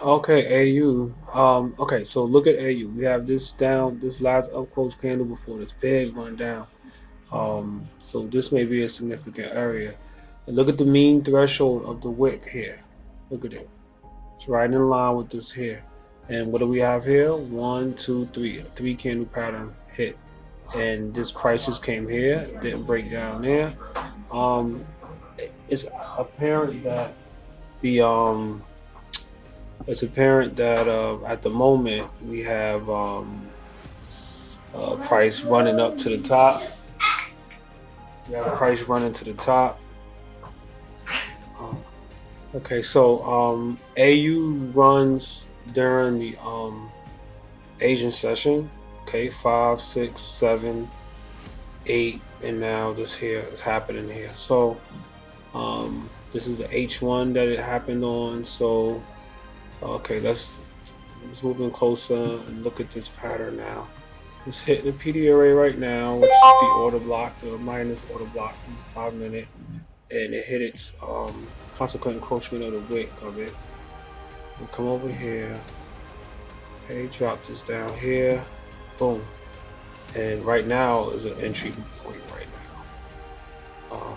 Okay, AU. Okay, so look at AU. We have this down, this last up close candle before this big one down. So this may be a significant area. And look at the mean threshold of the wick here. Look at it. It's right in line with this here. And what do we have here? One, two, three. A three candle pattern hit. And this price just came here, didn't break down there. Um, it's apparent that the it's apparent that at the moment we have price running up to the top. We have price running to the top. Okay, so AU runs during the Asian session. Okay, 5, 6, 7, 8, and now this here is happening here. So this is the H1 that it happened on. So okay, let's move in closer and look at this pattern now. It's hitting the PD array right now, which is the order block, the minus order block from 5 minute, and it hit its consequent encroachment of the wick of it. We'll come over here, okay, drop this down here, boom, and right now is an entry point right now.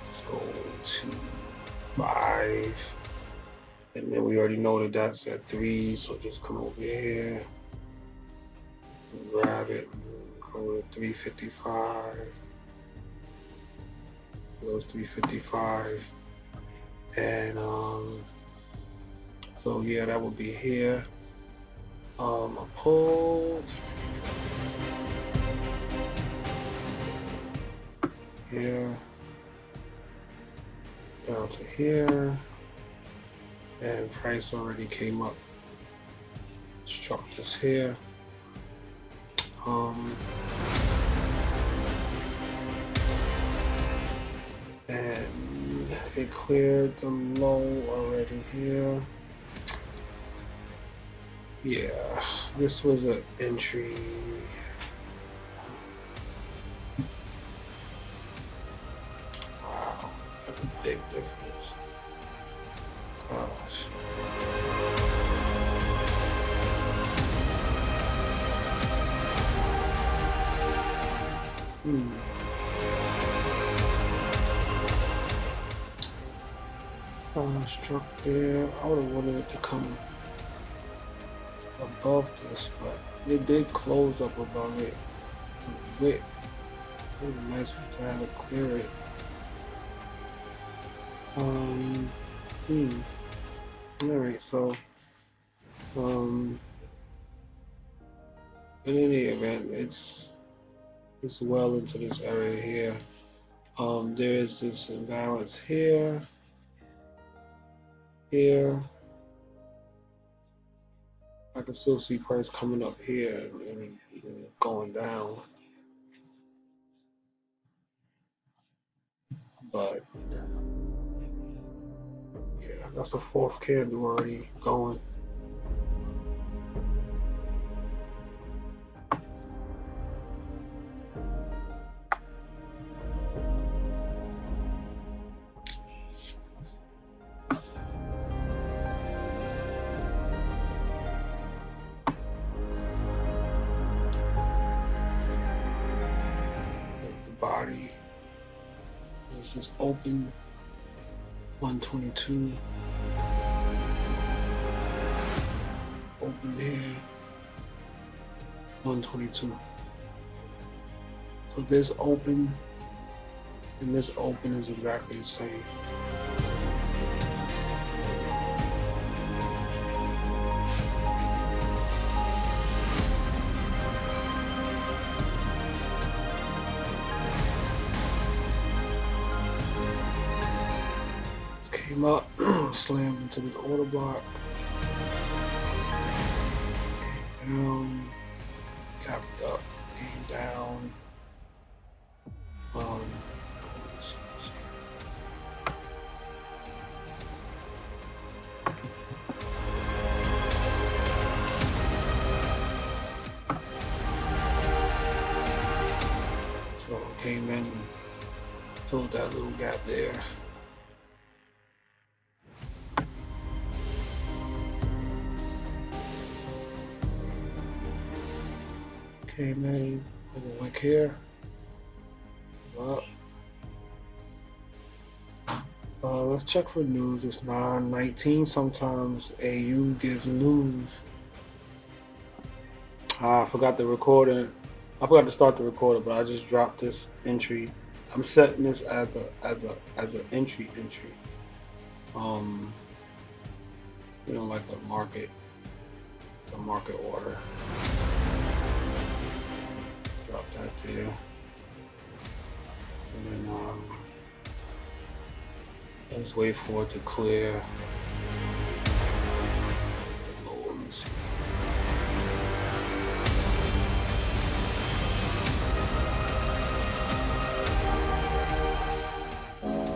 Let's go to 5, and then we already know that that's at 3, so just come over here, grab it, go to 355. Goes 355, and so yeah, that would be here. A pull here down to here, and price already came up. Struck this here. And it cleared the low already here. Yeah, this was an entry. Wow, that's a big difference. Gosh. Struck there. I would have wanted it to come above this, but it did close up above it. It would be nice to have it clear it. Alright, so in any event, it's well into this area here. There is this imbalance here. I can still see price coming up here and going down, but yeah, that's the fourth candle already going. The body is just open 122. Open here 122. So this open and this open is exactly the same. Came up, slammed into this order block, down, capped up, came down. So came in, filled that little gap there. Okay, man, we'll look here. Well, let's check for news. It's 9:19. Sometimes AU gives news. I forgot the recording. I forgot to start the recorder, but I just dropped this entry. I'm setting this as an entry. Um, like a market order. Drop that there, and then let's wait for it to clear. Let me see.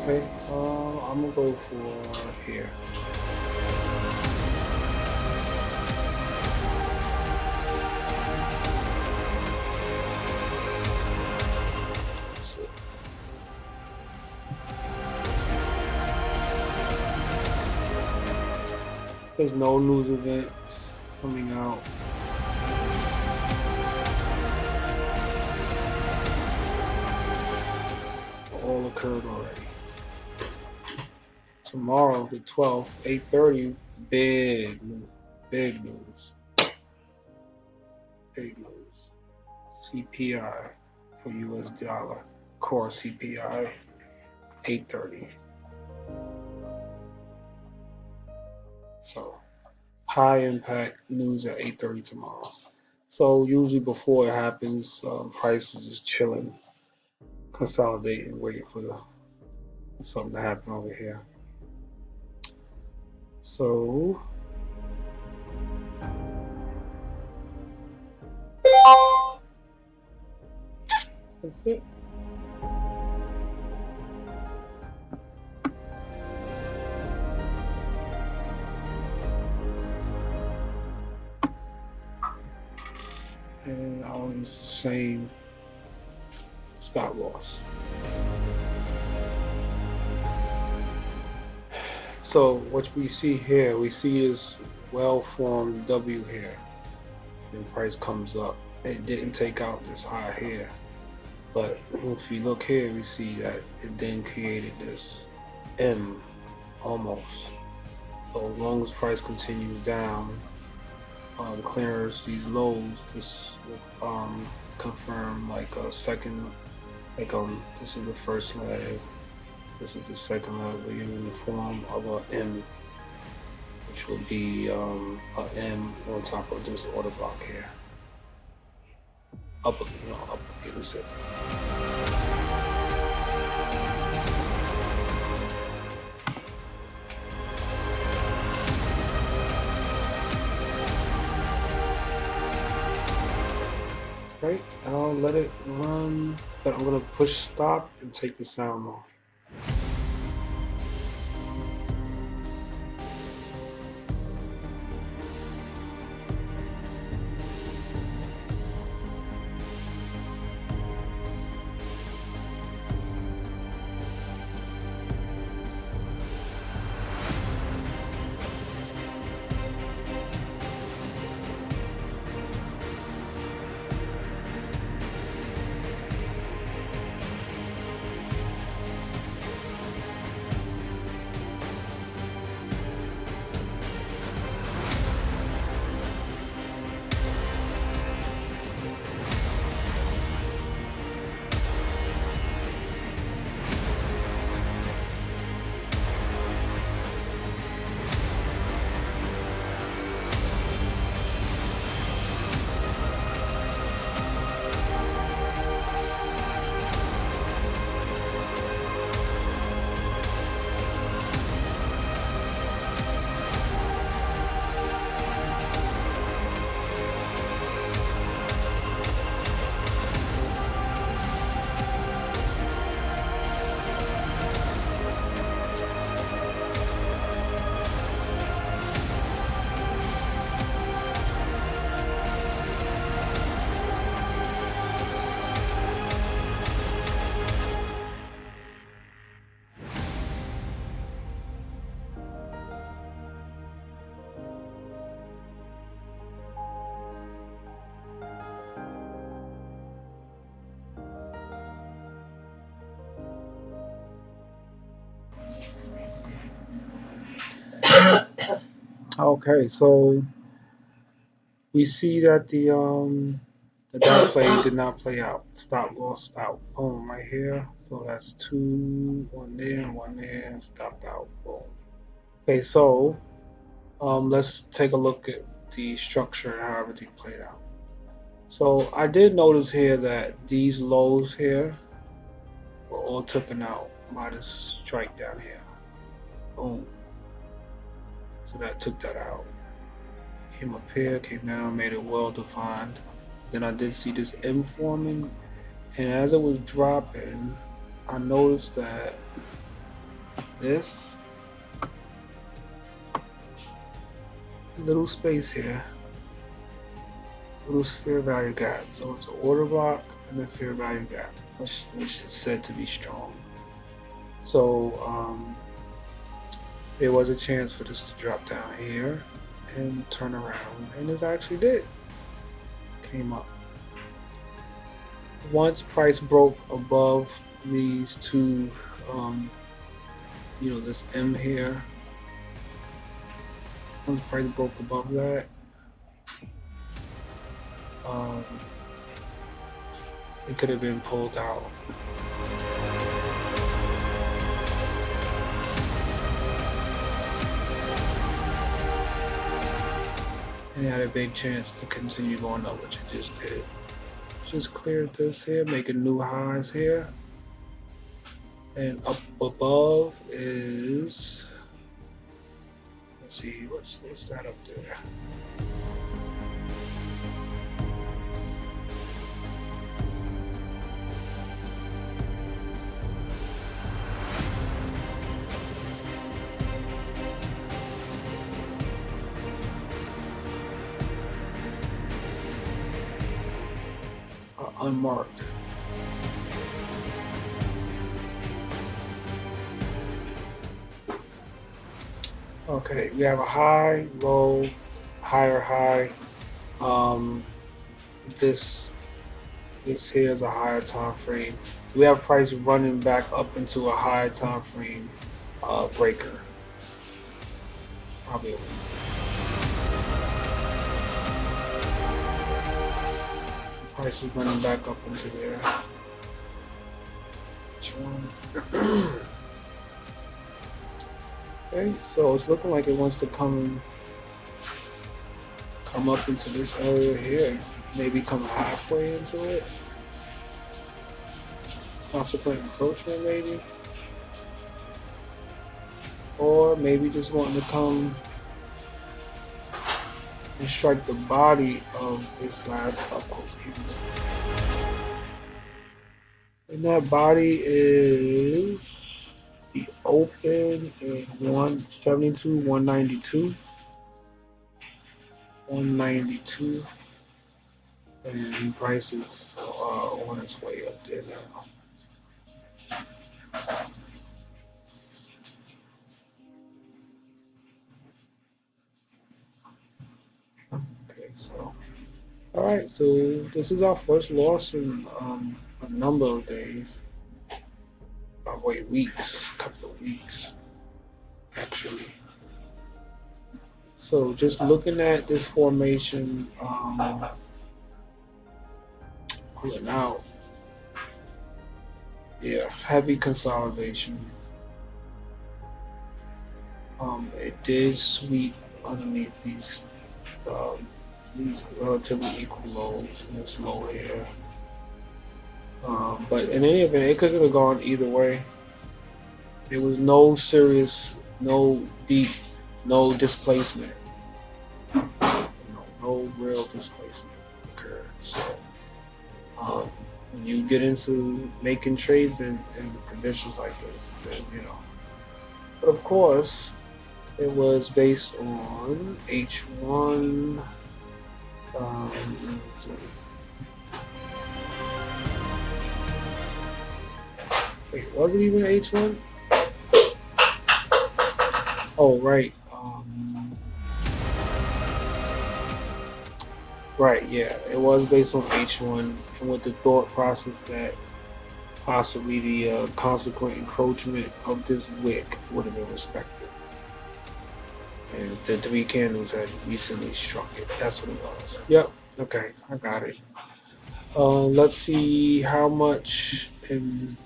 Okay, I'm gonna go for here. That's it. There's no news events coming out. All occurred already. Tomorrow, the 12th, 8:30, big news. Big news. Big news. CPI for US dollar. Core CPI, 8:30. So, high impact news at 8:30 tomorrow. So, usually before it happens, prices is chilling, consolidating, waiting for something to happen over here. So, that's it. And I'll use the same stop loss. So what we see here, we see this well-formed W here, and price comes up. It didn't take out this high here, but if you look here, we see that it then created this M almost. So as long as price continues down, clears these lows, this will confirm like a second, this is the first leg, this is the second leg, we're in the form of a M, which will be a M on top of this order block here. Up, give us it. Right, I'll let it run, but I'm gonna push stop and take the sound off. Okay, so we see that that play did not play out. Stop loss out. Boom, right here. So that's two, one there, stopped out. Boom. Okay, so let's take a look at the structure and how everything played out. So I did notice here that these lows here were all taken out by this strike down here. Boom. So that took that out. Came up here, came down, made it well defined. Then I did see this M forming, and as it was dropping, I noticed that this little space here, little fair value gap. So it's an order block and a fair value gap, which is said to be strong. So there was a chance for this to drop down here and turn around, and it actually did. Came up. Once price broke above these two, um, this M here, once price broke above that, um, it could have been pulled out. And it had a big chance to continue going up, which it just did. Just cleared this here, making new highs here. And up above is, let's see, what's that up there? Unmarked. Okay, we have a high, low, higher high. Um, this here is a higher time frame. We have price running back up into a higher time frame breaker. Probably a week. Price is running back up into there. Which one? Okay, so it's looking like it wants to come up into this area here. Maybe come halfway into it. Consequent encroachment maybe. Or maybe just wanting to come and strike the body of this last up close candle. And that body is the open in 172, 192. 192. And price is on its way up there now. Okay, so all right, so this is our first loss in a number of days. Wait, weeks, a couple of weeks, actually. So just looking at this formation, pulling out, yeah, heavy consolidation. It did sweep underneath these relatively equal lows in this low here. But in any event, it could have gone either way. There was no serious, no deep, no displacement. No real displacement occurred. So when you get into making trades in conditions like this, then But of course, it was based on H1. Wait, was it even H1? Oh, right. Right, yeah. It was based on H1 and with the thought process that possibly the consequent encroachment of this wick would have been respected. And the three candles had recently struck it. That's what it was. Yep. Okay, I got it. Let's see how much in.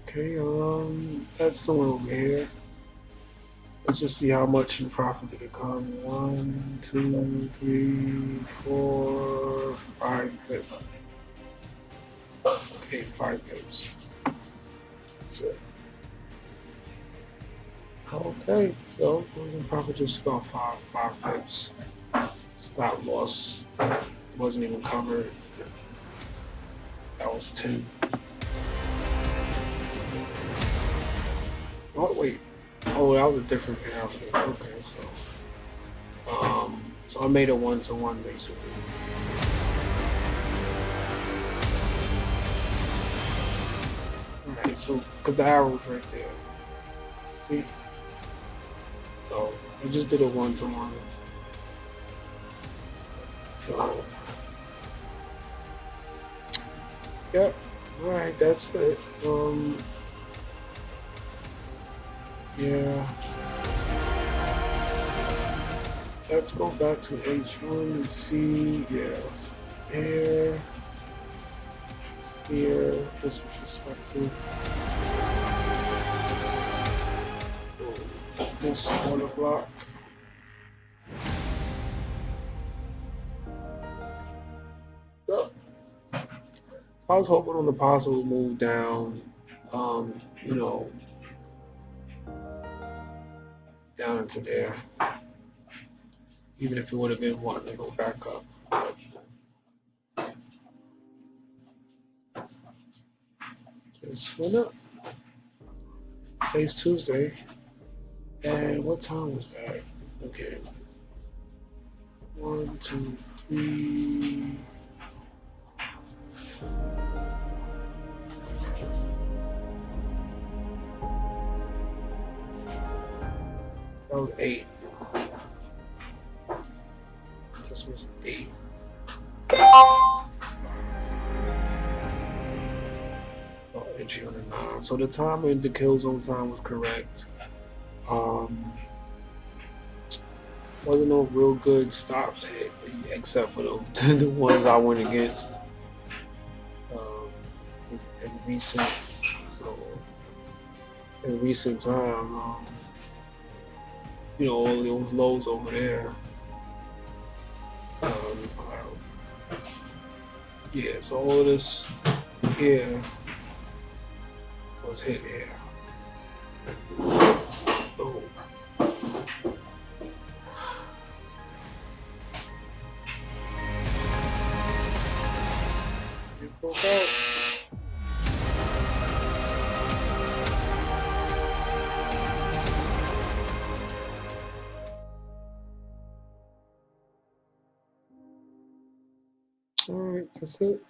Okay, that's the one over here. Let's just see how much in profit did it come. 1, 2, 3, 4, 5 pips. Okay, 5 pips. That's it. Okay, so the profit just about five pips. Stop loss wasn't even covered. That was 10. Oh wait. Oh, that was a different payout. Okay, so I made a 1-to-1 basically. Alright, so because the arrow's right there. See? So I just did a 1-to-1. So yep. Alright, that's it. Yeah. Let's go back to H1 and see. Yeah. Here. Here. This was respected. This water block. Yep. I was hoping on the possible move down, you know, down into there, even if it would have been wanting to go back up. Just went up. Today's Tuesday, and what time was that? Okay, 1, 2, 3. That was 8. This was 8. Oh, entry on the 9. So the time in the kill zone time was correct. Wasn't no real good stops hit, except for the ones I went against um, in recent. So in recent time, all those lows over there. Um, yeah, so all of this here was hit here. Oh. It broke out. All right, that's it.